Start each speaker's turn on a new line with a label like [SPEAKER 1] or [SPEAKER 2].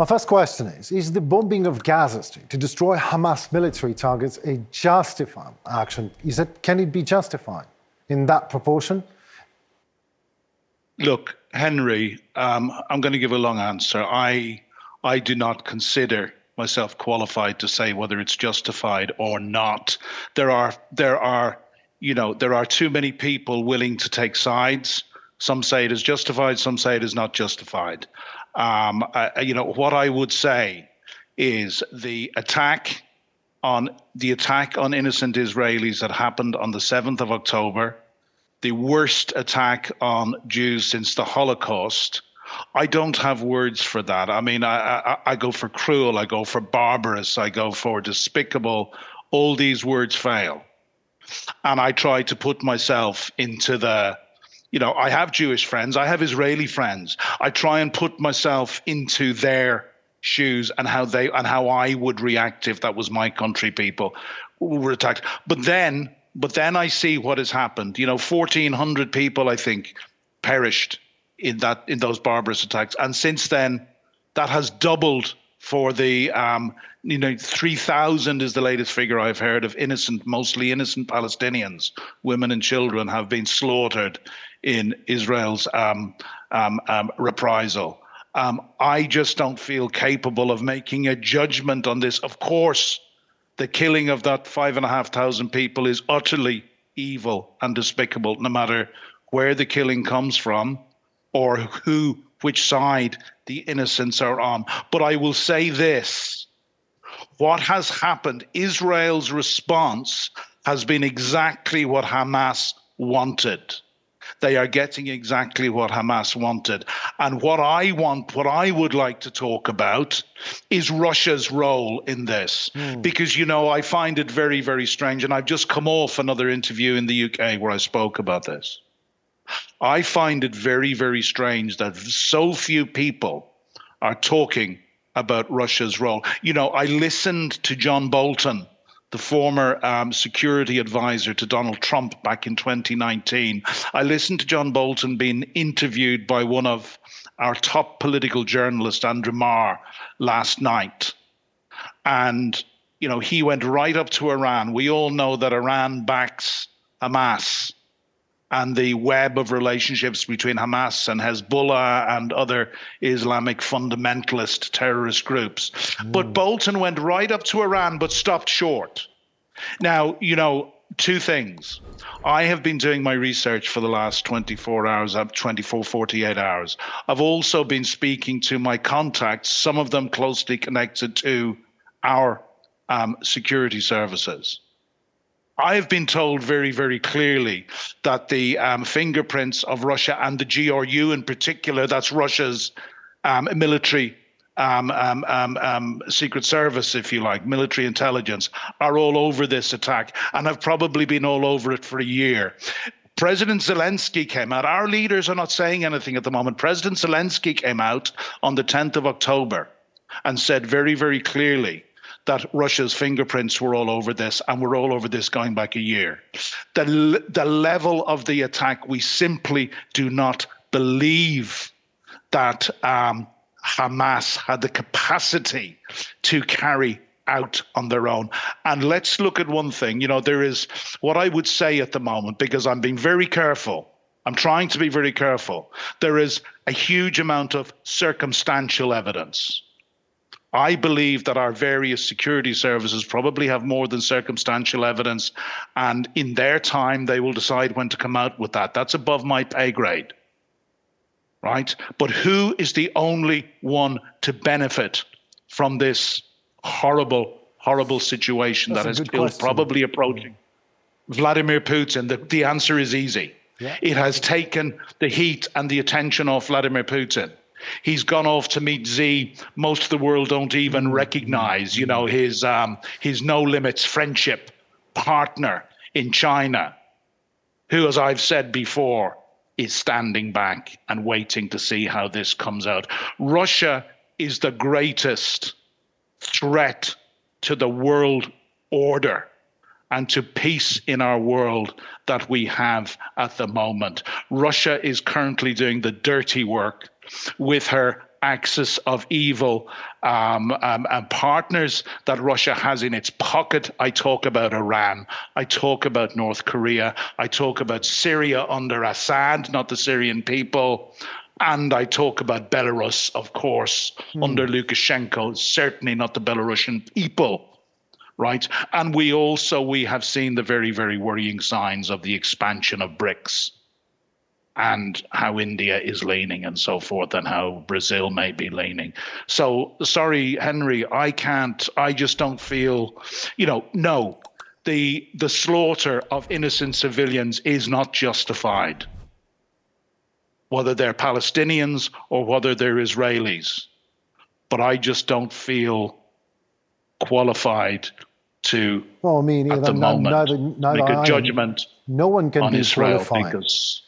[SPEAKER 1] My first question is the bombing of Gaza Strip to destroy Hamas military targets a justified action? Can it be justified in that proportion?
[SPEAKER 2] Look, Henry, I'm going to give a long answer. I do not consider myself qualified to say whether it's justified or not. There are too many people willing to take sides. Some say it is justified, some say it is not justified. What I would say is the attack on innocent Israelis that happened on the 7th of October, the worst attack on Jews since the Holocaust. I don't have words for that. I mean, I go for cruel, I go for barbarous, I go for despicable. All these words fail. And I try to put myself into I have Jewish friends, I have Israeli friends. I try and put myself into their shoes and how I would react if that was my country people were attacked. But then I see what has happened. 1,400 people, I think, perished in those barbarous attacks, and since then, that has doubled. For the 3,000 is the latest figure I've heard of mostly innocent Palestinians, women and children, have been slaughtered in Israel's reprisal. I just don't feel capable of making a judgment on this. Of course, the killing of that 5,500 people is utterly evil and despicable, no matter where the killing comes from or which side the innocents are on. But I will say this: what has happened, Israel's response has been exactly what Hamas wanted. They are getting exactly what Hamas wanted. And what I would like to talk about is Russia's role in this. Because, I find it very, very strange. And I've just come off another interview in the UK where I spoke about this. I find it very, very strange that so few people are talking about Russia's role. I listened to John Bolton, the former security advisor to Donald Trump back in 2019. I listened to John Bolton being interviewed by one of our top political journalists, Andrew Marr, last night. And, he went right up to Iran. We all know that Iran backs Hamas and the web of relationships between Hamas and Hezbollah and other Islamic fundamentalist terrorist groups. But Bolton went right up to Iran, but stopped short. Now, two things. I have been doing my research for the last 48 hours. I've also been speaking to my contacts, some of them closely connected to our security services. I have been told very, very clearly that the fingerprints of Russia and the GRU in particular, that's Russia's military secret service, if you like, military intelligence, are all over this attack and have probably been all over it for a year. President Zelensky came out. Our leaders are not saying anything at the moment. President Zelensky came out on the 10th of October and said very, very clearly that Russia's fingerprints were all over this, and we're all over this going back a year. The level of the attack, we simply do not believe that Hamas had the capacity to carry out on their own. And let's look at one thing. There is what I would say at the moment, because I'm being very careful. I'm trying to be very careful. There is a huge amount of circumstantial evidence. I believe that our various security services probably have more than circumstantial evidence, and in their time, they will decide when to come out with that. That's above my pay grade, right? But who is the only one to benefit from this horrible, horrible situation that is probably approaching? Vladimir Putin. The answer is easy. Yeah. It has taken the heat and the attention off Vladimir Putin. He's gone off to meet Xi. Most of the world don't even recognize, his no limits friendship partner in China, who, as I've said before, is standing back and waiting to see how this comes out. Russia is the greatest threat to the world order and to peace in our world that we have at the moment. Russia is currently doing the dirty work with her axis of evil and partners that Russia has in its pocket. I talk about Iran. I talk about North Korea. I talk about Syria under Assad, not the Syrian people. And I talk about Belarus, of course, under Lukashenko, certainly not the Belarusian people. Right. And we have seen the very, very worrying signs of the expansion of BRICS and how India is leaning and so forth, and how Brazil may be leaning. So, sorry, Henry, I just don't feel, no, the slaughter of innocent civilians is not justified, whether they're Palestinians or whether they're Israelis. But I just don't feel qualified to,
[SPEAKER 1] Well, I mean,
[SPEAKER 2] at the moment,
[SPEAKER 1] neither
[SPEAKER 2] make a
[SPEAKER 1] I am.
[SPEAKER 2] judgment
[SPEAKER 1] No one can
[SPEAKER 2] on
[SPEAKER 1] be
[SPEAKER 2] Israel,
[SPEAKER 1] qualified.
[SPEAKER 2] because